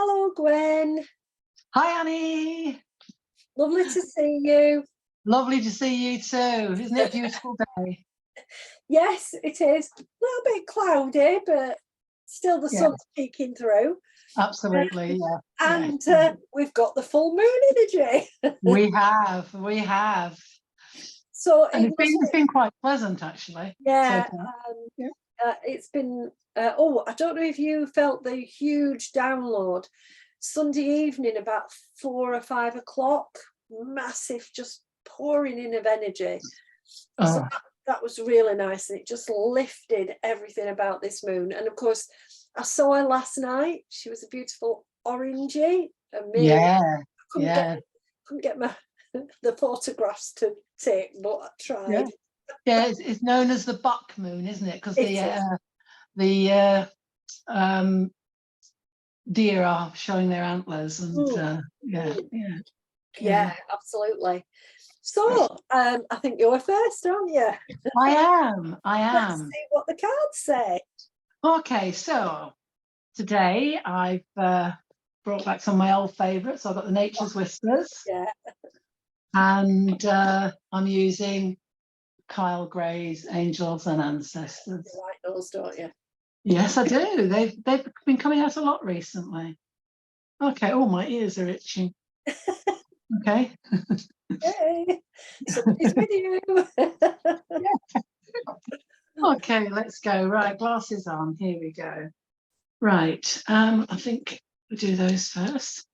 Hello, Gwen. Hi, Annie. Lovely to see you. Lovely to see you too. Isn't it a beautiful day? Yes, it is. A little bit cloudy, but still the Yeah, sun's peeking through. absolutely. Yeah, And yeah. we've got the full moon energy. We have. So And it it's been quite pleasant actually. So yeah, far. Yeah. it's been, I don't know if you felt the huge download Sunday evening about 4 or 5 o'clock, massive, just pouring in of energy. So Oh, that was really nice, and it just lifted everything about this moon. And of course, I saw her last night. She was a beautiful orangey, amazing. yeah, I yeah, couldn't get my the photographs to take, but I yeah. tried. Yeah, it's known as the buck moon, isn't it? Because It is. the deer are showing their antlers, and Mm, yeah, mm. yeah, Yeah, yeah. absolutely. So I think you're first, aren't you? I Let's am. see what the cards say. Okay, so today I've brought back some of my old favourites. I've got the Nature's Whispers, Yeah, and I'm using Kyle Gray's Angels and Ancestors. you like those, don't you? Yes, I do. They've been coming out a lot recently. Okay. Oh, my ears are itching. Okay. Yay! Somebody's with you. Okay, let's go. Right, glasses on. Here we go. Right. I think we'll do those first.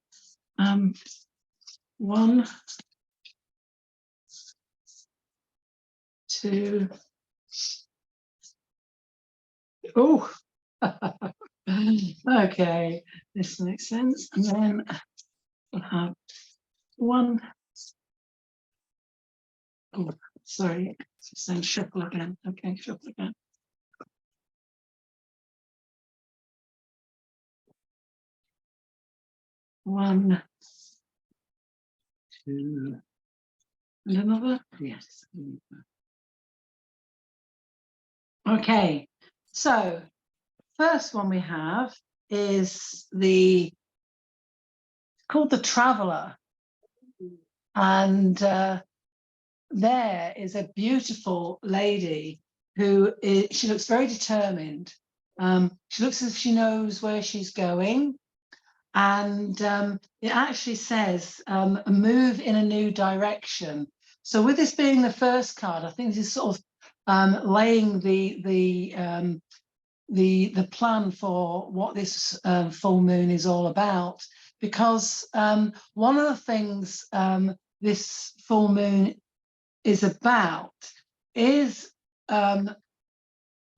One, two. Oh. Okay, this makes sense. And then we'll have one. Oh, sorry, it's saying shuffle again. Okay, shuffle again. One, two, and another. Yes. Okay, so first one we have is called the Traveller, and there is a beautiful lady she looks very determined. She looks as if she knows where she's going, and it actually says a move in a new direction. So with this being the first card, I think this is sort of laying the plan for what this full moon is all about, because one of the things this full moon is about is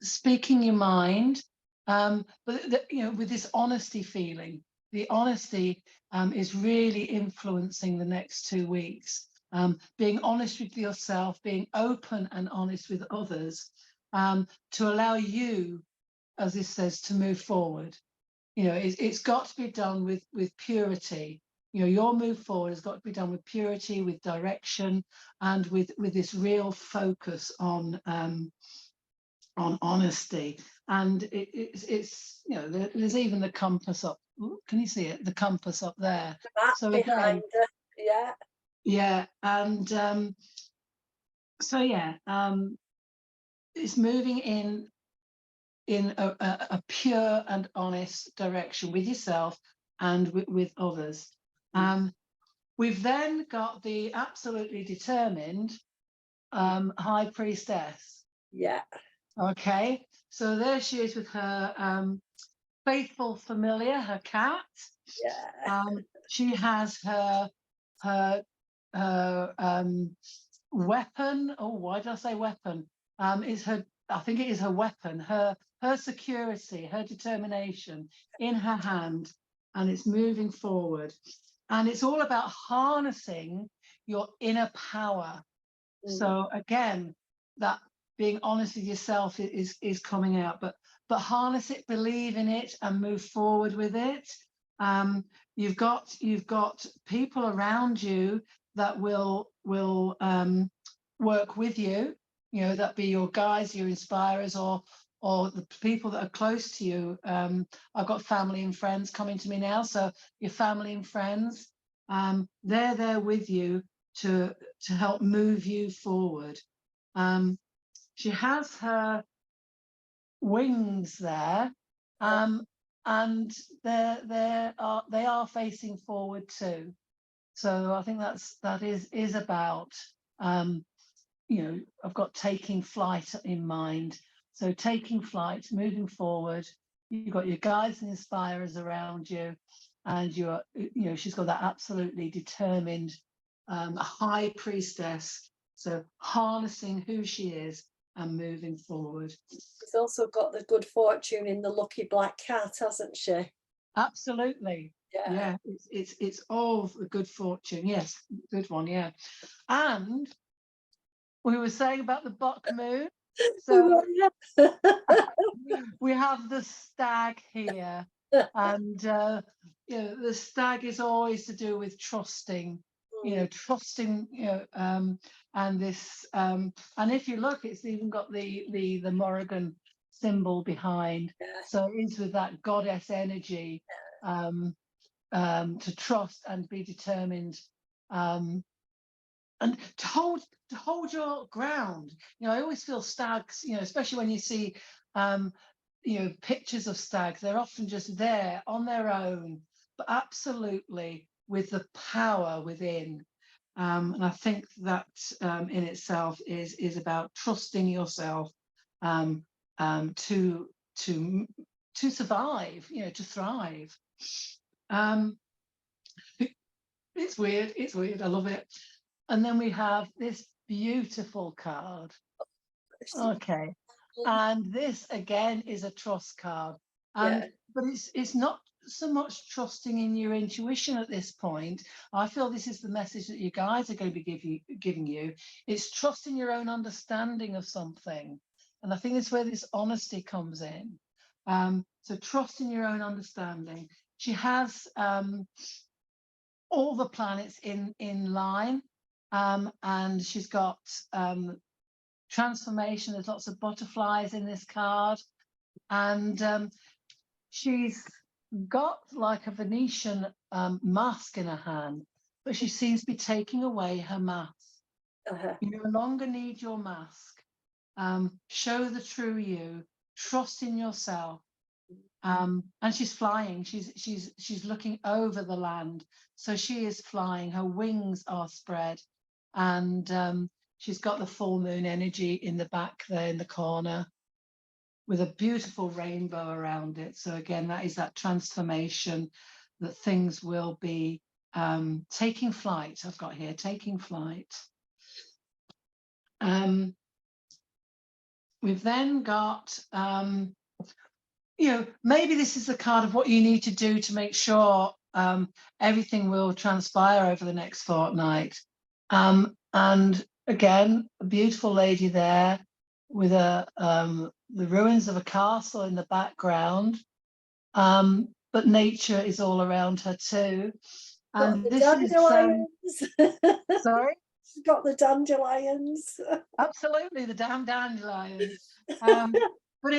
speaking your mind, but with this honesty feeling. The honesty is really influencing the next 2 weeks. Being honest with yourself, being open and honest with others, to allow you, as this says, to move forward. It's got to be done with purity. Your move forward has got to be done with purity, with direction, and with this real focus on honesty. And it's there's even the compass up. Ooh, can you see it? The compass up there. The map So behind again, her. Yeah. yeah, and so yeah, it's moving in a pure and honest direction with yourself and with others. We've then got the absolutely determined High Priestess. Yeah. Okay, so there she is with her faithful familiar, her cat. Yeah. She has her weapon. Oh, why did I say weapon? Is her, I think it is her weapon, her security, her determination in her hand, and it's moving forward. And it's all about harnessing your inner power. So again, that being honest with yourself is coming out, but harness it, believe in it, and move forward with it. You've got people around you that will work with you, that be your guides, your inspirers, or or the people that are close to you. I've got family and friends coming to me now, so your family and friends, they're there with you to help move you forward. She has her wings there, and they are facing forward too. So I think that is about, you know, I've got taking flight in mind. So taking flight, moving forward. You've got your guides and inspirers around you, and you're, you know, she's got that absolutely determined high priestess. So harnessing who she is and moving forward. She's also got the good fortune in the lucky black cat, hasn't she? Absolutely. Yeah, it's all the good fortune. Yes, good one. Yeah. And we were saying about the buck moon. So we have the stag here, and you know, the stag is always to do with trusting, you know, trusting, you know, and this, and if you look, it's even got the Morrigan symbol behind. So it is with that goddess energy, to trust and be determined, and to hold your ground. You know, I always feel stags, you know, especially when you see you know, pictures of stags, they're often just there on their own, but absolutely with the power within. And I think that in itself is about trusting yourself, to survive, you know, to thrive. It's weird. It's weird. I love it. And then we have this beautiful card. Okay. And this again is a trust card. And but it's not so much trusting in your intuition at this point. I feel this is the message that you guys are going to be giving you. It's trusting your own understanding of something. And I think that's where this honesty comes in. So trust in your own understanding. She has all the planets in line, and she's got transformation. There's lots of butterflies in this card, and she's got like a Venetian mask in her hand, but she seems to be taking away her mask. You no longer need your mask. Show the true you, trust in yourself. And she's flying. She's looking over the land, so she is flying. Her wings are spread, and she's got the full moon energy in the back there in the corner, with a beautiful rainbow around it. So again, that is that transformation, that things will be taking flight. I've got here taking flight. We've then got. You know, maybe this is the card of what you need to do to make sure everything will transpire over the next fortnight. And again, a beautiful lady there with the ruins of a castle in the background. But nature is all around her too. And the this dandelions. is sorry? She's got the dandelions. Absolutely, the damn dandelions. But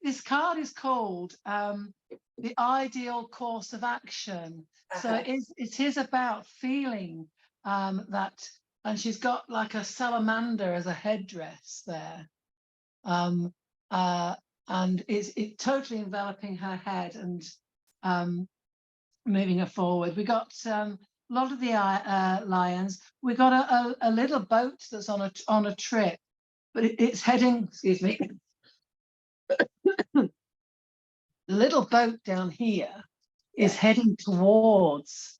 this card is called the ideal course of action. So it is about feeling that, and she's got like a salamander as a headdress there, and it's totally enveloping her head and moving her forward. We got a lot of the lions. We got a little boat that's on a trip, but it's heading. Excuse me. The little boat down here is heading towards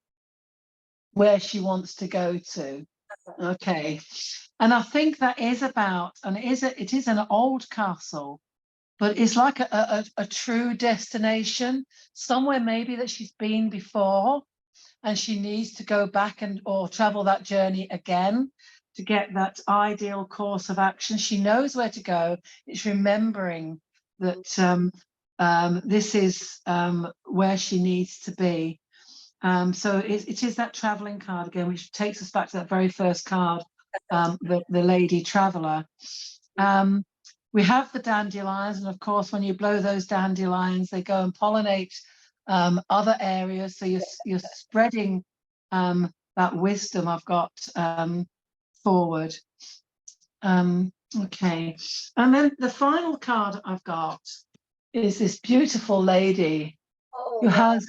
where she wants to go to. Okay. And I think that is about, and it is an old castle, but it's like a true destination, somewhere maybe that she's been before, and she needs to go back or travel that journey again to get that ideal course of action. She knows where to go. It's remembering that this is where she needs to be. So it is that traveling card again, which takes us back to that very first card, the lady traveler. we have the dandelions, and of course, when you blow those dandelions, they go and pollinate other areas. So you're spreading that wisdom I've got forward. Okay, and then the final card I've got is this beautiful lady who has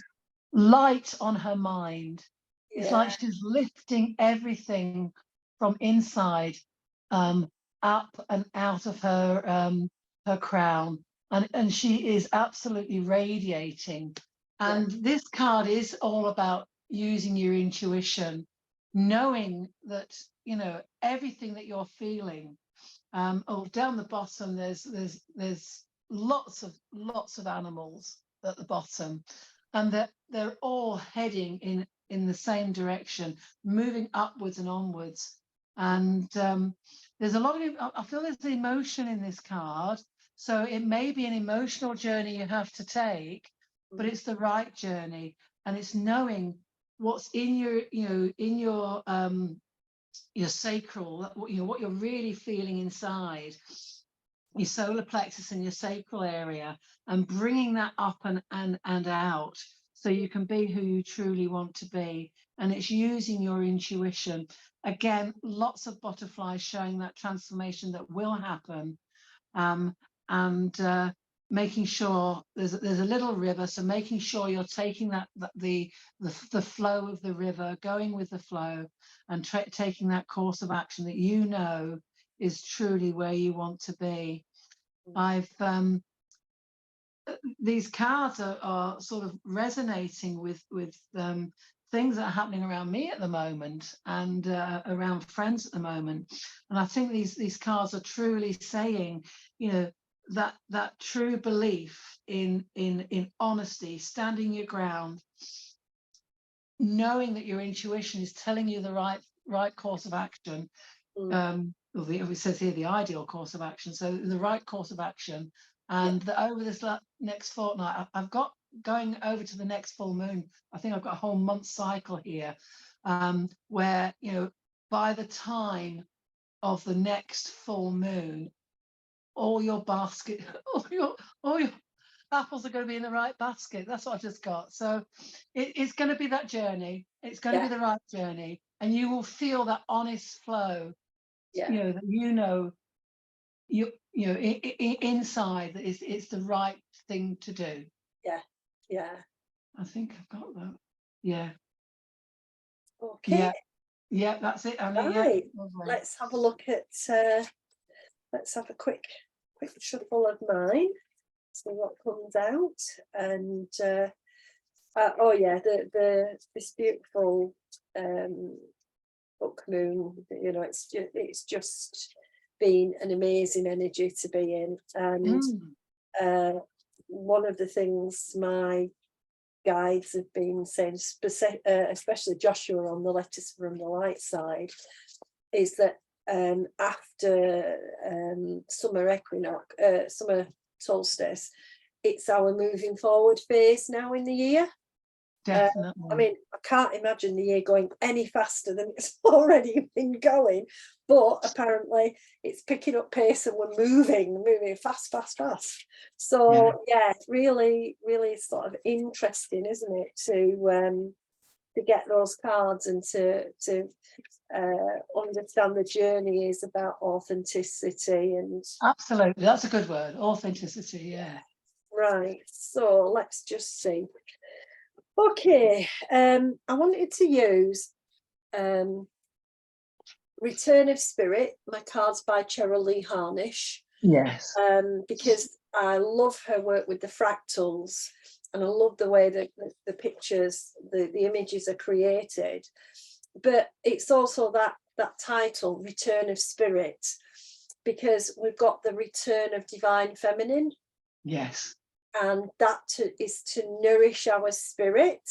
light on her mind. It's like she's lifting everything from inside up and out of her crown, and she is absolutely radiating. And this card is all about using your intuition, knowing that, you know, everything that you're feeling. Down the bottom, there's lots of animals at the bottom, and they're all heading in the same direction, moving upwards and onwards. And there's a lot of, I feel there's emotion in this card. So it may be an emotional journey you have to take, but it's the right journey, and it's knowing what's in your, you know, in your sacral, you know, what you're really feeling inside, your solar plexus and your sacral area, and bringing that up and out, so you can be who you truly want to be. And it's using your intuition. Again, lots of butterflies showing that transformation that will happen, and making sure there's a little river, so making sure you're taking the flow of the river, going with the flow, and taking that course of action that you know is truly where you want to be. These cards are sort of resonating with things that are happening around me at the moment, and around friends at the moment. And I think these cards are truly saying, you know, that true belief in honesty, standing your ground, knowing that your intuition is telling you the right course of action. It says here the ideal course of action, so the right course of action. And that over this next fortnight, I've got, going over to the next full moon, I think I've got a whole month cycle here, where, you know, by the time of the next full moon, all your basket, all your apples are going to be in the right basket. That's what I just got. So it's going to be that journey. It's going to be the right journey, and you will feel that honest flow. You know, that you know inside that it's the right thing to do. I think I've got that. Okay. Yeah, that's it, Annie. Right. Let's have a look at let's have a quick shuffle of mine, see what comes out. And oh yeah, this beautiful book moon, you know, it's just been an amazing energy to be in. And one of the things my guides have been saying, especially Joshua on the Letters from the Light side, is that after summer equinox, summer solstice, it's our moving forward phase now in the year. Definitely. I mean, I can't imagine the year going any faster than it's already been going, but apparently it's picking up pace and we're moving fast. So yeah, really sort of interesting, isn't it, to get those cards and to understand the journey is about authenticity. And absolutely, that's a good word, authenticity. Right, so let's just see. Okay, I wanted to use Return of Spirit, my cards by Cheryl Lee Harnish. Yes. Because I love her work with the fractals, and I love the way that the pictures, the images are created. But it's also that title, Return of Spirit, because we've got the return of divine feminine. Yes. And that is to nourish our spirit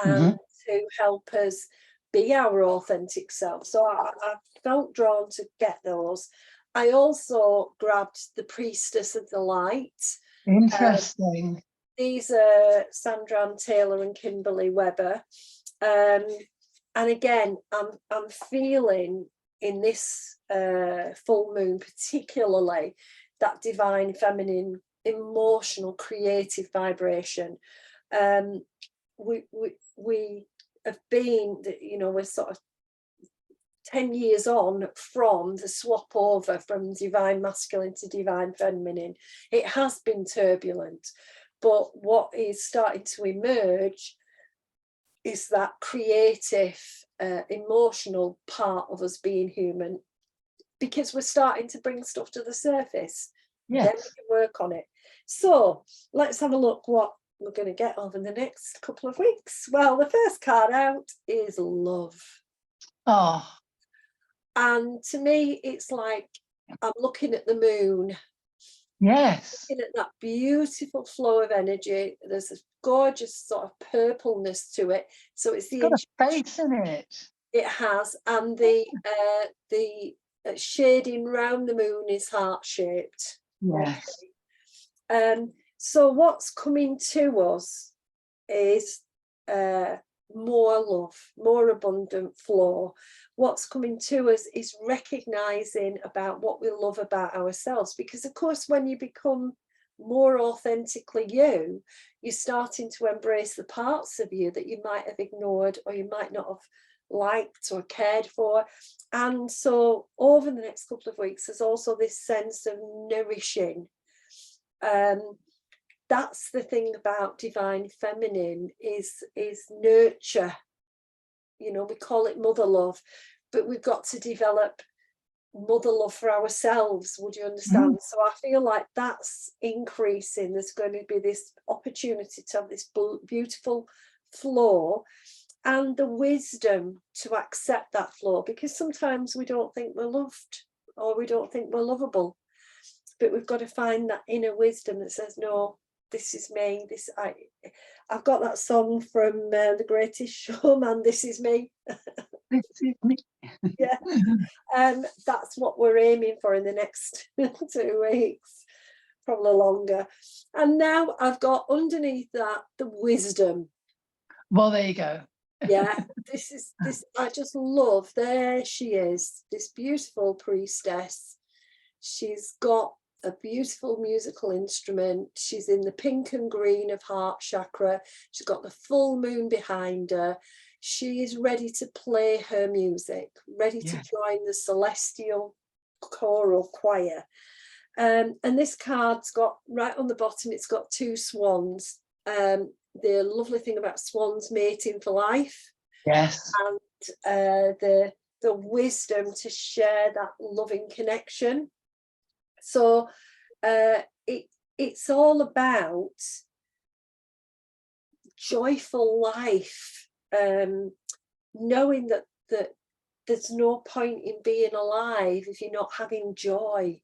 and to help us be our authentic self. So I felt drawn to get those. I also grabbed the Priestess of the Light. Interesting. These are Sandra Taylor and Kimberly Webber. And again, I'm feeling in this full moon particularly that divine feminine, emotional, creative vibration. We have been, you know, we're sort of 10 years on from the swap over from divine masculine to divine feminine. It has been turbulent, but what is starting to emerge is that creative, emotional part of us being human, because we're starting to bring stuff to the surface. Yes. Then we can work on it. So let's have a look what we're going to get over the next couple of weeks. Well, the first card out is love. Oh. And to me, it's like I'm looking at the moon. Yes. Looking at that beautiful flow of energy. There's a gorgeous sort of purpleness to it. So it's the It's got a face in it. It has, and the shading round the moon is heart-shaped. Yes. Okay. So what's coming to us is more love, more abundant flow. What's coming to us is recognizing about what we love about ourselves, because of course when you become more authentically you, you're starting to embrace the parts of you that you might have ignored or you might not have liked or cared for. And so over the next couple of weeks there's also this sense of nourishing. That's the thing about divine feminine is nurture. You know, we call it mother love, but we've got to develop mother love for ourselves. Would you understand? So I feel like that's increasing. There's going to be this opportunity to have this beautiful flow and the wisdom to accept that flow, because sometimes we don't think we're loved or we don't think we're lovable, but we've got to find that inner wisdom that says, no, this is me. I've got that song from The Greatest Showman, this is me. This is me. Yeah. That's what we're aiming for in the next 2 weeks, probably longer. And now I've got underneath that the wisdom. Well, there you go. Yeah, this I just love, there she is, this beautiful priestess. She's got a beautiful musical instrument. She's in the pink and green of heart chakra. She's got the full moon behind her. She is ready to play her music, ready to join the celestial choral choir. And this card's got, right on the bottom, it's got 2 swans. The lovely thing about swans, mating for life. Yes. And the wisdom to share that loving connection. So it's all about joyful life, knowing that there's no point in being alive if you're not having joy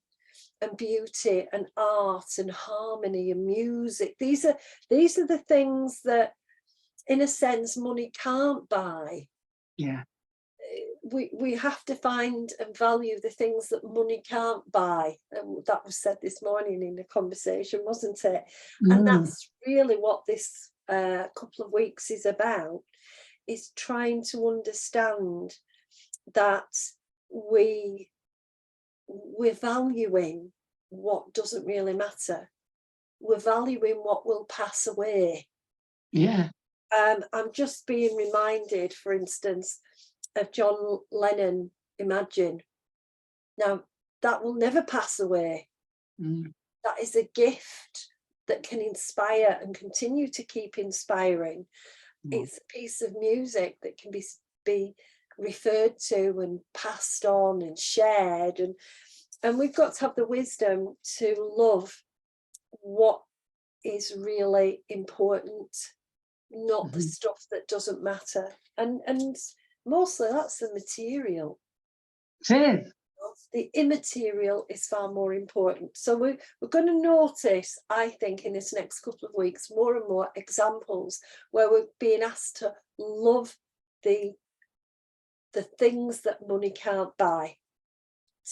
and beauty and art and harmony and music. These are the things that, in a sense, money can't buy. Yeah. We have to find and value the things that money can't buy. And that was said this morning in the conversation, wasn't it? And that's really what this couple of weeks is about, is trying to understand that we're valuing what doesn't really matter. We're valuing what will pass away. Yeah. I'm just being reminded, for instance, of John Lennon, Imagine. Now, that will never pass away. That is a gift that can inspire and continue to keep inspiring. It's a piece of music that can be referred to and passed on and shared, and we've got to have the wisdom to love what is really important, not the stuff that doesn't matter. And mostly that's the material. It is. The immaterial is far more important. So we're going to notice, I think, in this next couple of weeks, more and more examples where we're being asked to love the things that money can't buy,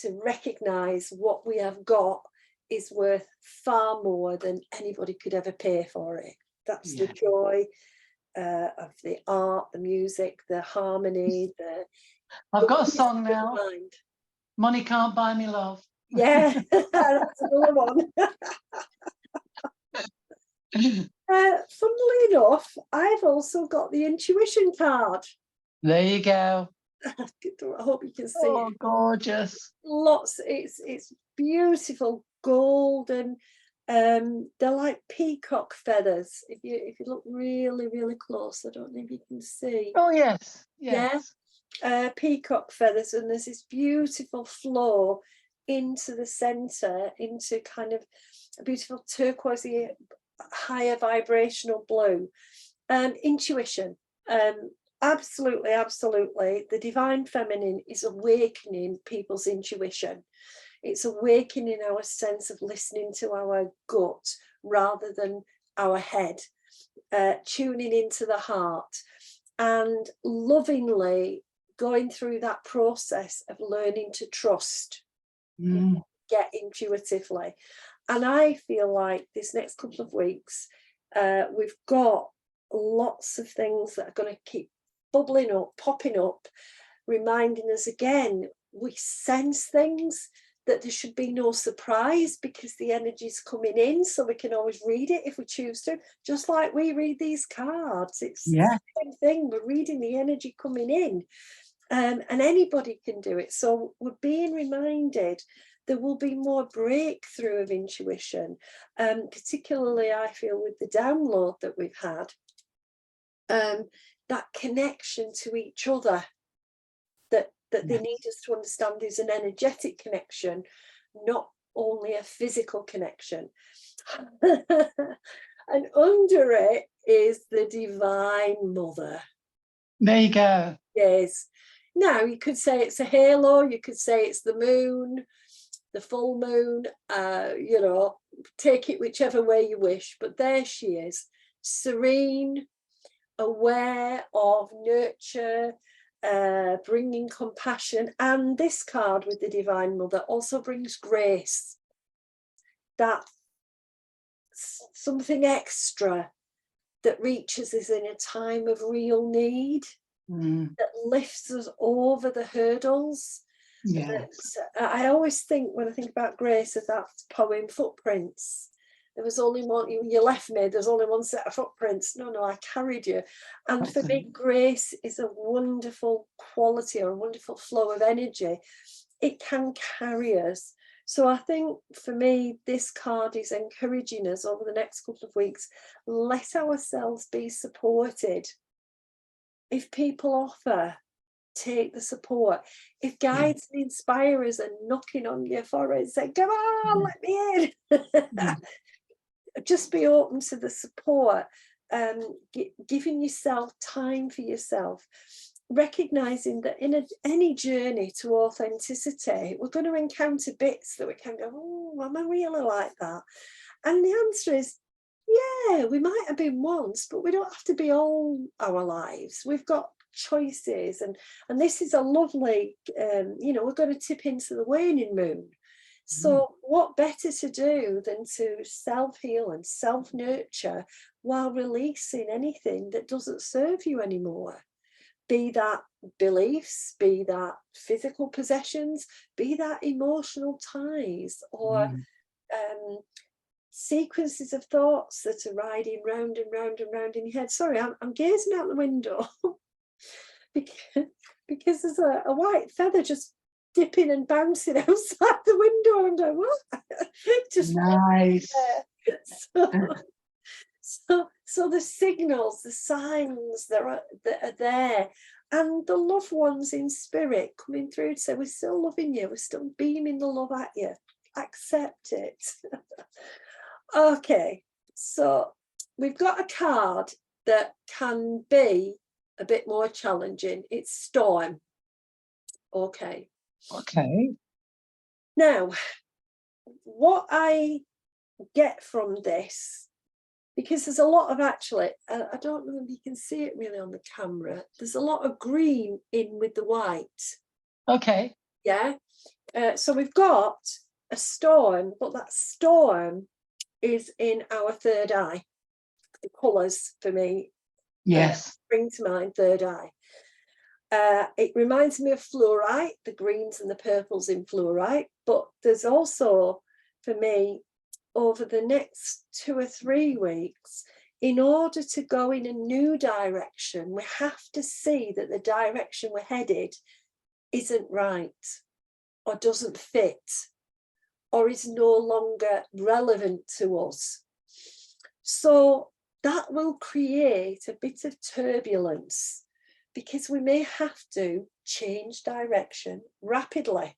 to recognise what we have got is worth far more than anybody could ever pay for it. That's the joy of the art, the music, the harmony. I've got a song now. Money can't buy me love. Yeah, that's another one. Funnily enough, I've also got the intuition card. There you go. I hope you can see Oh, it. gorgeous. Lots, it's beautiful, golden. They're like peacock feathers. If you look really, really close, I don't know if you can see. Oh, yes. Yeah, Yes. peacock feathers, and there's this beautiful flow into the center, into kind of a beautiful turquoisey, higher vibrational blue. Intuition. Absolutely, absolutely. The divine feminine is awakening people's intuition. It's awakening our sense of listening to our gut rather than our head, tuning into the heart, and lovingly going through that process of learning to trust, get intuitively. And I feel like this next couple of weeks, we've got lots of things that are going to keep bubbling up, popping up, reminding us again, we sense things, that there should be no surprise because the energy's coming in, so we can always read it if we choose to, just like we read these cards. It's the same thing, we're reading the energy coming in, and anybody can do it. So we're being reminded there will be more breakthrough of intuition, particularly I feel with the download that we've had, that connection to each other that they need us to understand is an energetic connection, not only a physical connection. And under it is the Divine Mother. There you go. Yes. Now, you could say it's a halo, you could say it's the moon, the full moon, you know, take it whichever way you wish, but there she is, serene, aware of nurture, bringing compassion. And this card with the Divine Mother also brings grace, that something extra that reaches us in a time of real need, that lifts us over the hurdles. Yes. I always think, when I think about grace, of that poem Footprints. There was only one, you left me, there's only one set of footprints. No, I carried you. And for me, grace is a wonderful quality, or a wonderful flow of energy. It can carry us. So I think for me, this card is encouraging us over the next couple of weeks, let ourselves be supported. If people offer, take the support. If guides and inspirers are knocking on your forehead, say, come on, let me in. Just be open to the support, giving yourself time for yourself, recognizing that in any journey to authenticity, we're going to encounter bits that we can go, oh, am I really like that? And the answer is, yeah, we might have been once, but we don't have to be all our lives. We've got choices, and this is a lovely, you know, we're going to tip into the waning moon. So what better to do than to self-heal and self-nurture while releasing anything that doesn't serve you anymore? Be that beliefs, be that physical possessions, be that emotional ties, or sequences of thoughts that are riding round and round and round in your head. Sorry, I'm gazing out the window because there's a white feather just dipping and bouncing outside the window, and I'm what? Just nice. So the signals, the signs that are there, and the loved ones in spirit coming through to say, we're still loving you, we're still beaming the love at you, accept it. Okay, so we've got a card that can be a bit more challenging. It's Storm. Okay. Now, what I get from this, because there's a lot of, actually, I don't know if you can see it really on the camera, there's a lot of green in with the white. Okay. Yeah. So we've got a storm, but that storm is in our third eye. The colours for me, bring to mind third eye. It reminds me of fluorite, the greens and the purples in fluorite, But there's also, for me, over the next 2 or 3 weeks, in order to go in a new direction, we have to see that the direction we're headed isn't right, or doesn't fit, or is no longer relevant to us. So that will create a bit of turbulence, because we may have to change direction rapidly.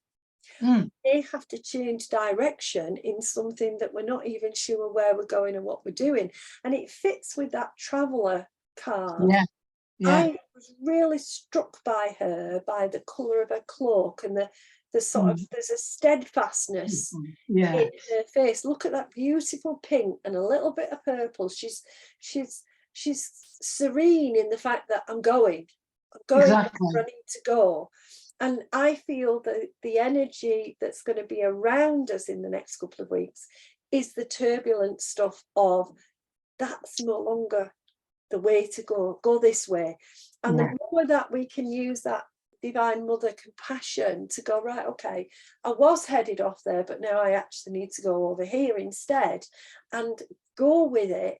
They have to change direction in something that we're not even sure where we're going and what we're doing. And it fits with that traveller card. I was really struck by her, by the colour of her cloak, and the sort of, there's a steadfastness in her face. Look at that beautiful pink and a little bit of purple. She's serene in the fact that I'm going Exactly. where I need to go. And I feel that the energy that's going to be around us in the next couple of weeks is the turbulent stuff of, that's no longer the way to go this way. And the more that we can use that Divine Mother compassion to go, right, okay, I was headed off there, but now I actually need to go over here instead, and go with it,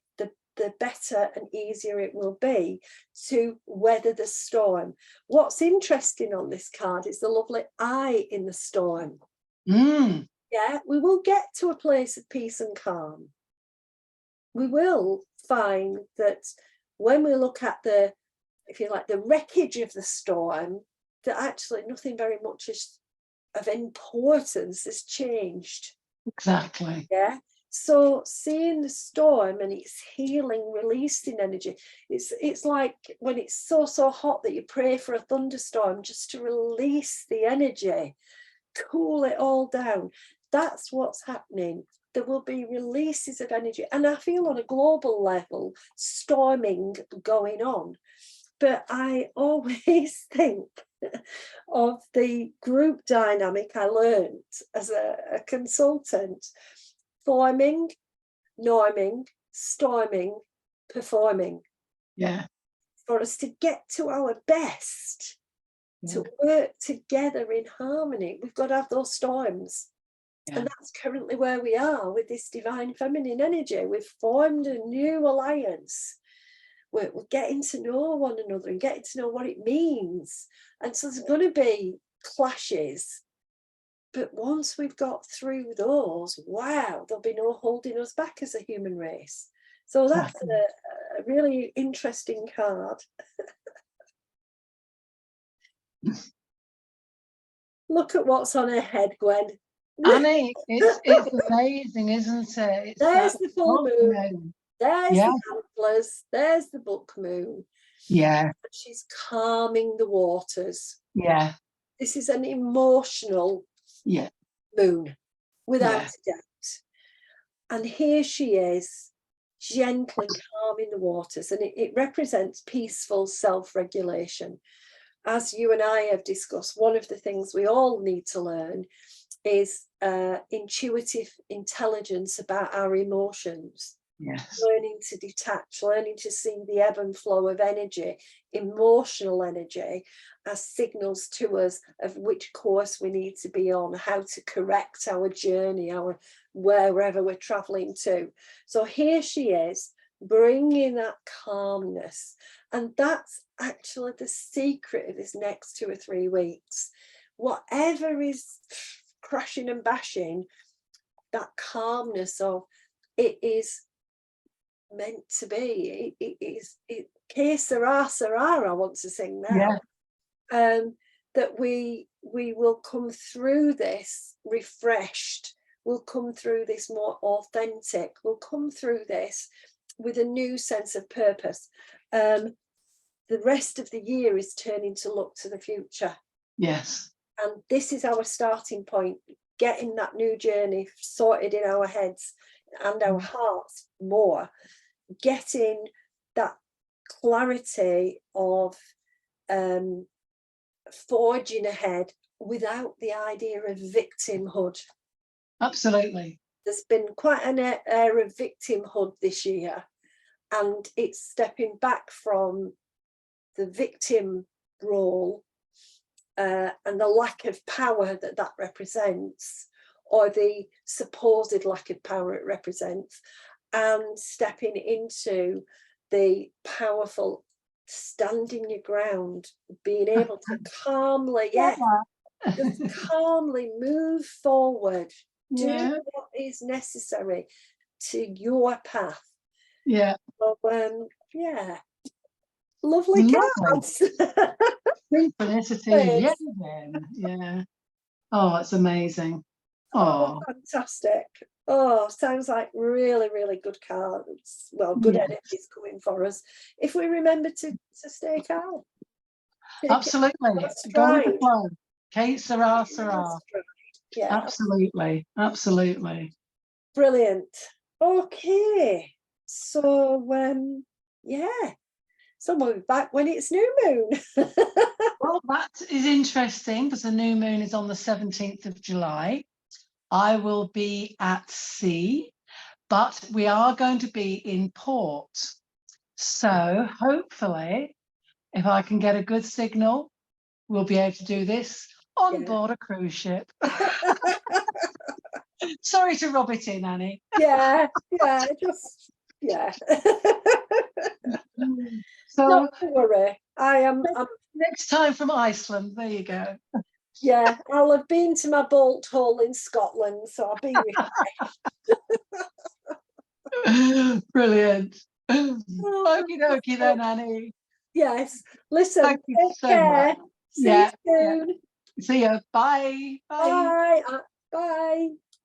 the better and easier it will be to weather the storm. What's interesting on this card is the lovely eye in the storm. Yeah, we will get to a place of peace and calm. We will find that when we look at the, if you like, the wreckage of the storm, that actually nothing very much is of importance has changed. Exactly. Yeah. So seeing the storm and its healing, releasing energy, it's like when it's so hot that you pray for a thunderstorm just to release the energy, cool it all down. That's what's happening. There will be releases of energy. And I feel on a global level, storming going on. But I always think of the group dynamic I learned as a consultant: forming, norming, storming, performing. Yeah. For us to get to our best, to work together in harmony, we've got to have those storms. And that's currently where we are with this divine feminine energy. We've formed a new alliance. We're getting to know one another and getting to know what it means. And so there's going to be clashes. But once we've got through those, wow, there'll be no holding us back as a human race. So that's a really interesting card. Look at what's on her head, Gwen. Annie, it's amazing, isn't it? It's there's the full moon. There's the antlers. There's the book moon. Yeah. She's calming the waters. Yeah. This is an emotional moon, without a doubt. And here she is, gently calming the waters. And it represents peaceful self-regulation. As you and I have discussed, one of the things we all need to learn is intuitive intelligence about our emotions. Learning to detach, learning to see the ebb and flow of energy, emotional energy, as signals to us of which course we need to be on, how to correct our journey, our wherever we're traveling to. So here she is, bringing that calmness. And that's actually the secret of this next 2 or 3 weeks. Whatever is crashing and bashing, that calmness of it is meant to be. It is que sera, sera, I want to sing now. That we will come through this refreshed, we'll come through this more authentic, we'll come through this with a new sense of purpose. The rest of the year is turning to look to the future. Yes. And this is our starting point, getting that new journey sorted in our heads and our hearts more, getting that clarity of forging ahead without the idea of victimhood. Absolutely. There's been quite an air of victimhood this year, and it's stepping back from the victim role and the lack of power that represents, or the supposed lack of power it represents, and stepping into the powerful standing your ground, being able to calmly, just calmly move forward, do what is necessary to your path. Yeah. So, lovely cards. Synchronicity. Yeah. Yeah. Oh, it's amazing. Oh, fantastic. Oh, sounds like really, really good cards. Well, good energies coming for us. If we remember to stay calm. Absolutely. Go with the flow. Kate, Sarah, Sarah. Yeah. Absolutely. Absolutely. Brilliant. Okay. So, so we'll be back when it's new moon. Well, that is interesting because the new moon is on the 17th of July. I will be at sea, but we are going to be in port. So hopefully, if I can get a good signal, we'll be able to do this on board a cruise ship. Sorry to rub it in, Annie. So not to worry. I'm next time from Iceland. There you go. Yeah, I'll have been to my bolt hole in Scotland, so I'll be refreshed. Brilliant. Okie dokie then, Annie. Yes. Listen, thank you take so care. much. See you soon. See you. Bye. Bye. Bye.